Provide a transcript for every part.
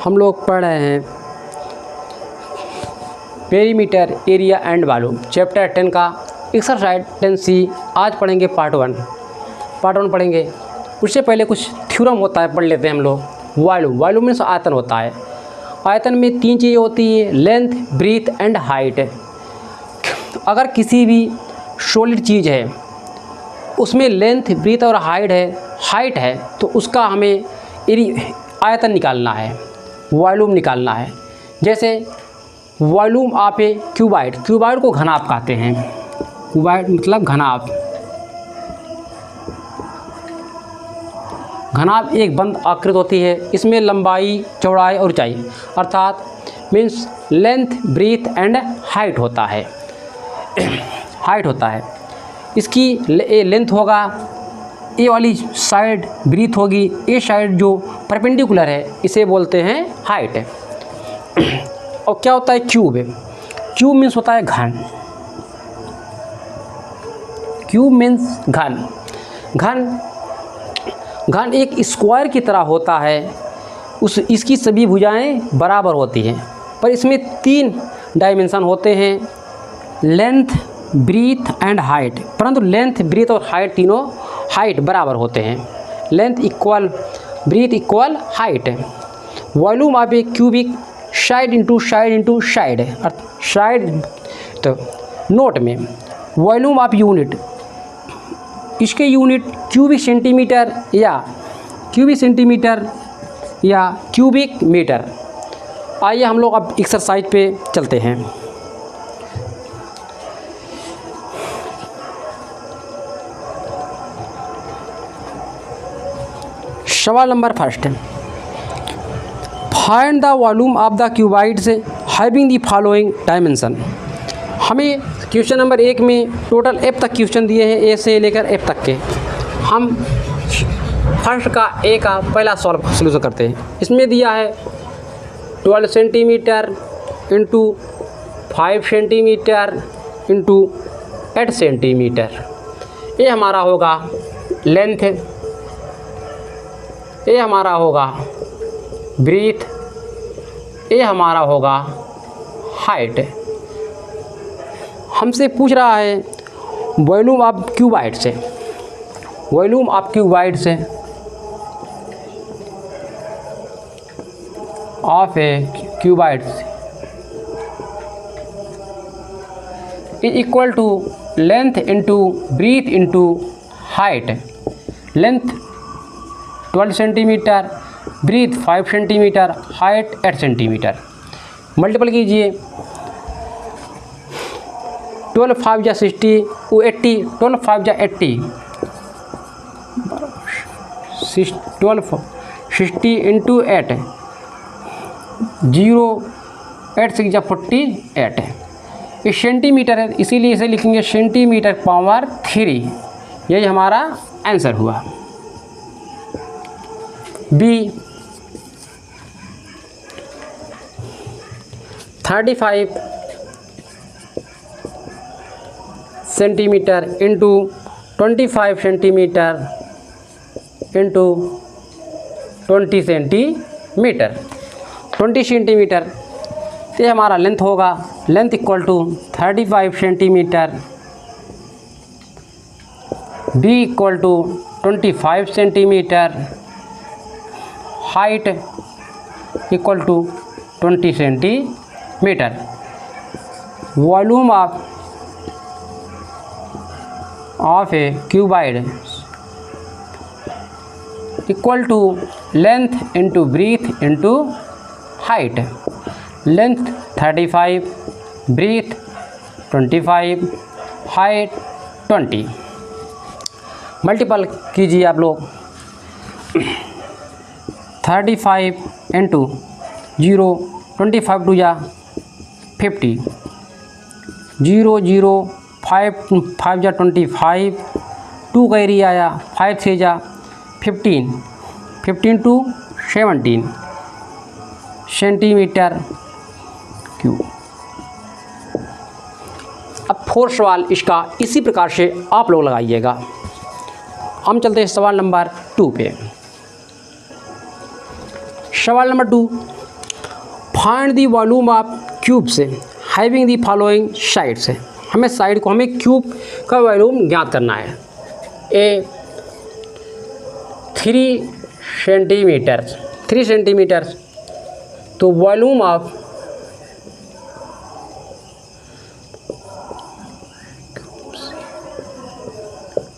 हम लोग पढ़ रहे हैं perimeter, area and volume, chapter 10 का एक्सरसाइज 10C। आज पढ़ेंगे पार्ट 1 पढ़ेंगे। उससे पहले कुछ थ्योरम होता है, पढ़ लेते हैं हम लोग। वॉल्यूम मीन्स आयतन होता है। आयतन में 3 चीज़ें होती है, लेंथ, ब्रीथ एंड हाइट। अगर किसी भी सॉलिड चीज़ है उसमें लेंथ, ब्रीथ और हाइट है तो उसका हमें आयतन निकालना है, वॉल्यूम निकालना है। जैसे वॉल्यूम ऑफ ए क्यूबॉइड को घनाभ कहते हैं। क्यूबॉइड मतलब घनाभ। घनाभ एक बंद आकृति होती है, इसमें लंबाई, चौड़ाई और ऊंचाई अर्थात means length, breadth and height होता है। इसकी लेंथ होगा, ए वाली साइड ब्रीथ होगी, ए साइड जो परपेंडिकुलर है इसे बोलते हैं हाइट। और क्या होता है क्यूब मीन्स होता है घन। क्यूब मीन्स घन एक स्क्वायर की तरह होता है। इसकी सभी भुजाएं बराबर होती हैं, पर इसमें 3 डायमेंशन होते हैं, लेंथ, ब्रीथ एंड हाइट। परंतु लेंथ, ब्रीथ और हाइट तीनों हाइट बराबर होते हैं। Length equal breadth equal height. Volume of a cubic side into side तो नोट में वॉल्यूम ऑफ यूनिट, इसके यूनिट क्यूबिक सेंटीमीटर या क्यूबिक मीटर। आइए हम लोग अब एक्सरसाइज पे चलते हैं। सवाल number 1, find the volume of the cuboids having the following dimension. हमें क्वेश्चन नंबर 1 में टोटल F तक क्वेश्चन दिए हैं, A से लेकर F तक के। हम फर्स्ट का A का पहला सॉल्यूशन करते हैं। इसमें दिया है 12 centimetre into 5 centimetre into 8 centimetre. ये हमारा होगा लेंथ, ये हमारा होगा ब्रीथ, ये हमारा होगा हाइट। हमसे पूछ रहा है वॉल्यूम ऑफ क्यूबॉइड से of a cuboid is equal to length into breadth into height. Length 12 centimetre, breadth 5 centimetre, height 8 centimetre. Multiple कीजिए, 12 5 जा 60, 80, 12 5 जा 80, 12 60 इंटू 8, 0 8 6 जा 48। ये सेंटीमीटर है, इसीलिए इसे लिखेंगे सेंटीमीटर पावर 3। यही हमारा आंसर हुआ। B 35 centimetre into 25 centimetre into 20 centimetre. 20 centimetre ये हमारा लेंथ होगा। Length equal to 35 centimetre, B equal to 25 centimetre, height equal to 20 centimetre. Volume of a cuboid equal to length into breadth into height. Length 35, breadth 25, height 20। Multiple कीजिए आप लोग। 35 into 0, 25 to जा 50, 0 0 5 जा 25, 2 carry आया, 5 से जा 15, 15 to 17 centimetre cube. अब 4 सवाल इसका इसी प्रकार से आप लोग लगाइएगा। हम चलते हैं सवाल नंबर 2 पे। सवाल number 2, find the volume of cube से हैविंग दी फॉलोइंग साइड्स है, हमें साइड को हमें क्यूब का वॉल्यूम ज्ञात करना है। ए 3 सेंटीमीटर, 3 सेंटीमीटर, तो volume of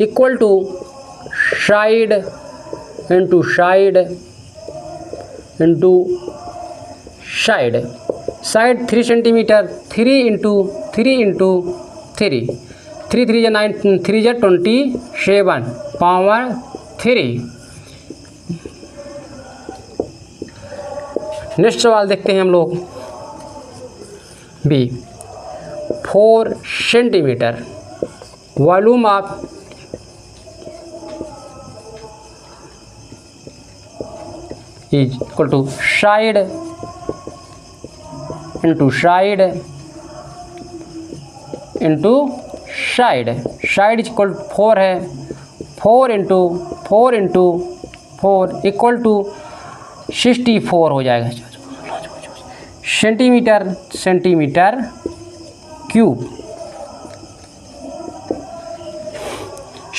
equal to side into side into side, side 3 centimetre, 3 into 3 3, 3 या 9, 3 या 27 पावर 3। नेक्स्ट सवाल देखते हैं हम लोग। B 4 centimetre, volume of is equal to side into side into side, side is equal to 4 है, 4 into 4 into 4 equal to 64 हो जाएगा सेंटीमीटर, सेंटीमीटर क्यूब।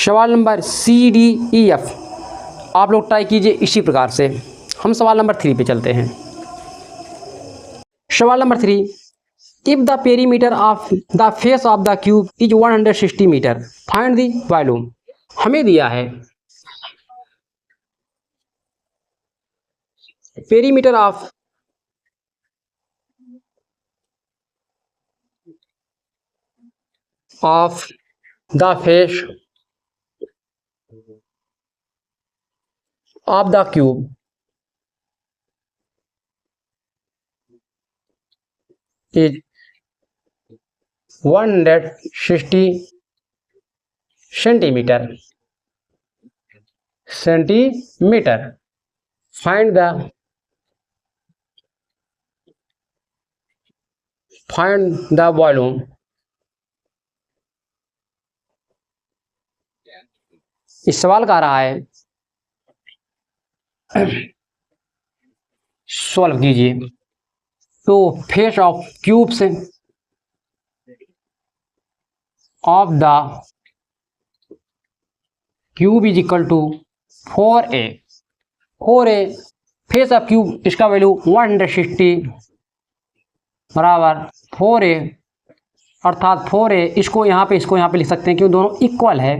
सवाल नंबर CDEF आप लोग ट्राई कीजिए इसी प्रकार से। हम सवाल नंबर 3 पे चलते हैं। सवाल number 3, if the perimeter of the face of the cube is 160 metre find the volume. हमें दिया है perimeter of the face of the cube is 160 centimeter, find the volume। इस सवाल का आ रहा है सॉल्व कीजिए। तो फेस ऑफ क्यूब से of the cube is equal to 4a, 4a face of cube इसका वैल्यू 160 बराबर 4a, अर्थात 4a इसको यहाँ पे लिख सकते हैं क्यों दोनों इक्वल है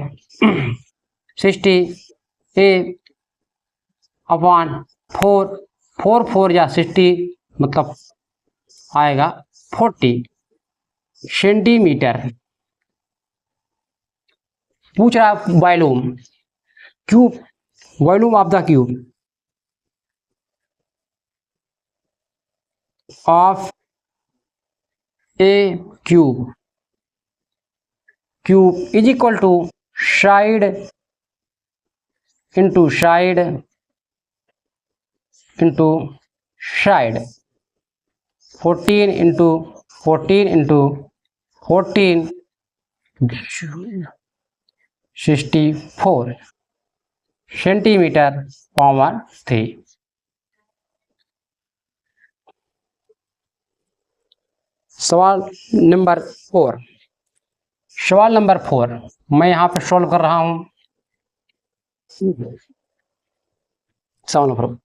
60a अपॉन 4, 4 या 60 मतलब आएगा 40 सेंटीमीटर। पूछ रहा है volume cube, volume of the cube of a cube, cube is equal to side into side into side, 14 into 14 into 14 64 centimetre power 3। सवाल नंबर 4, सवाल नंबर 4 मैं यहाँ पे सॉल्व कर रहा हूँ। सवाल number,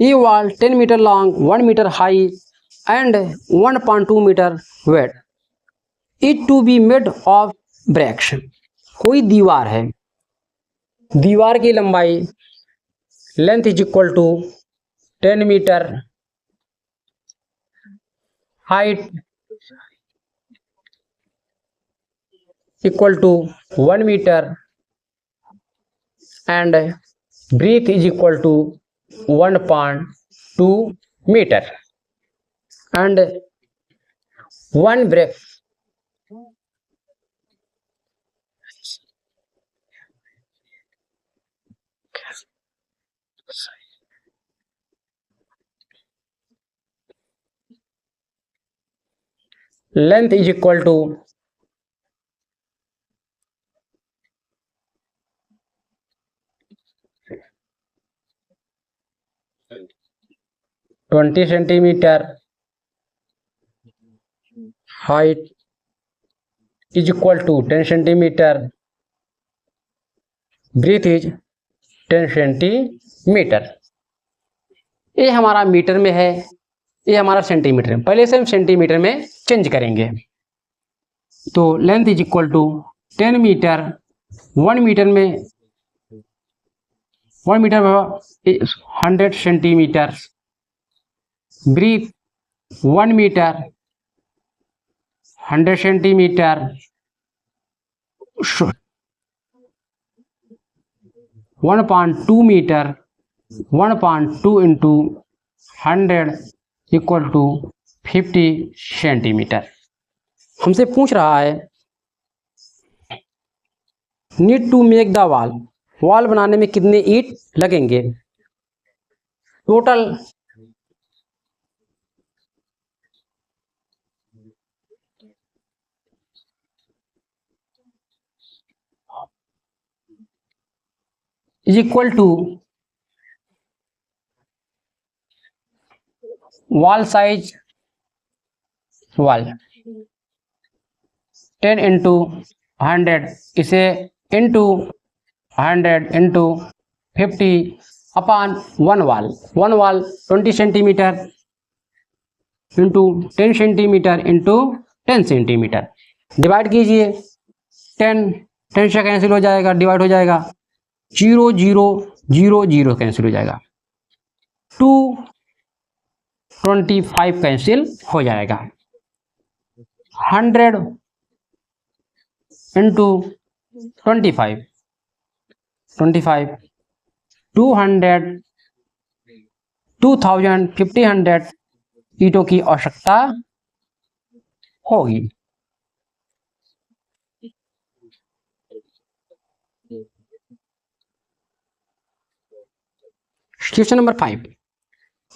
a wall 10 metre long, 1 metre high and 1.2 meter wide it to be made of bricks। कोई दीवार है, दीवार की लंबाई length is equal to 10 metre, height equal to 1 metre and breadth is equal to 1.2 metre and 1 brick length is equal to 20 centimetre height is equal to 10 centimeter, breadth is 10 centimetre. ये हमारा metre में है, ये हमारा centimetre में। पहले से हम सेंटीमीटर में चेंज करेंगे। तो length is equal to 10 metre, 1 metre में 100 centimetre, breadth 1 metre 100 centimetre, 1.2 metre 1.2 into 100 equal to 50 centimetre. हमसे पूछ रहा है need to make the wall बनाने में कितने ईंट लगेंगे। Total is equal to wall size, wall 10 into 100, इसे into 100 into 50 upon one wall 20 centimetre into 10 centimetre into 10 centimetre. Divide कीजिए, 10 से कैंसिल हो जाएगा, डिवाइड हो जाएगा, 0 0 0 0 कैंसिल हो जाएगा, 225 कैंसिल हो जाएगा, 100 इंटू 25 200 2000 1500 ईंटों की आवश्यकता होगी। क्वेश्चन नंबर 5,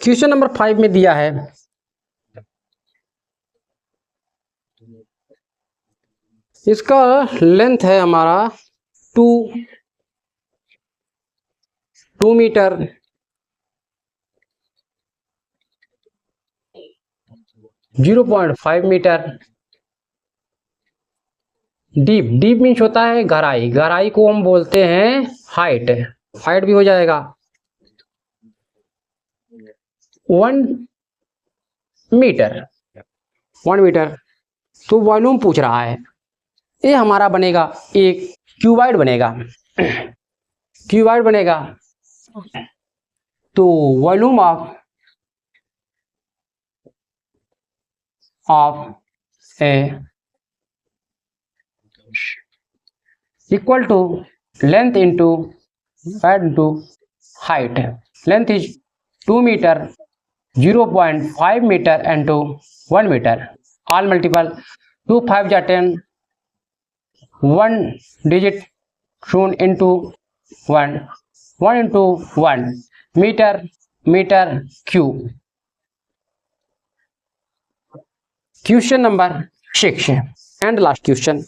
क्वेश्चन नंबर 5 में दिया है इसका लेंथ है हमारा 2 मीटर, 0.5 मीटर, डीप मीन्स होता है गहराई को हम बोलते हैं हाइट भी हो जाएगा, 1 मीटर। तो वॉल्यूम पूछ रहा है, ये हमारा बनेगा एक क्यूबाइड बनेगा। तो volume of a equal to length into height. Length is 2 metre, 0.5 metre into 1 metre, all multiple 2 5 जा 10, 1 digit shown into 1 into 1 metre cube. Question number 6 and last question.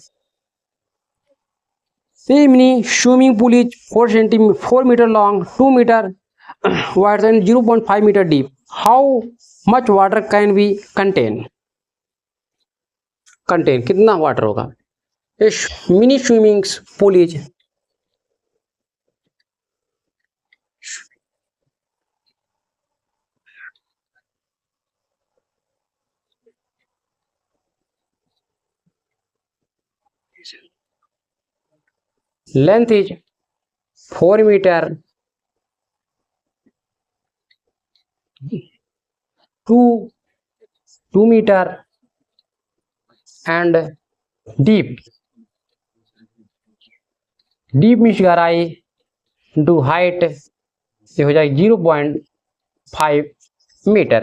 A mini swimming pool is 4 meter long, 2 meter wide and 0.5 meter deep. How much water can we contain? कितना water होगा? A mini swimming pool is length is 4 meter, 2 meter and deep means गहराई into height, ये हो जाएगी 0.5 metre.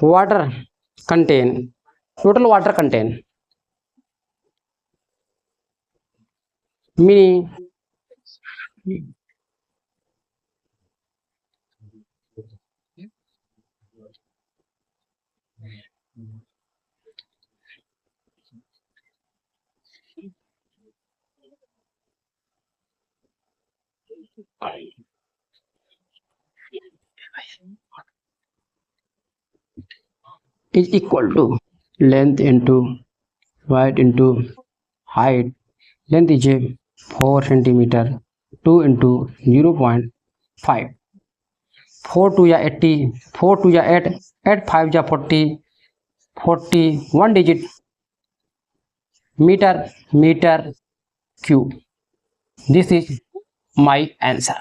Water content, total water content mini is equal to length into width into height. Length is a 4 centimeter, 2 into 0.5. 4 2 या 80, 4 2 या 8, 8 5 या 40, 1 digit meter cube. This is my answer.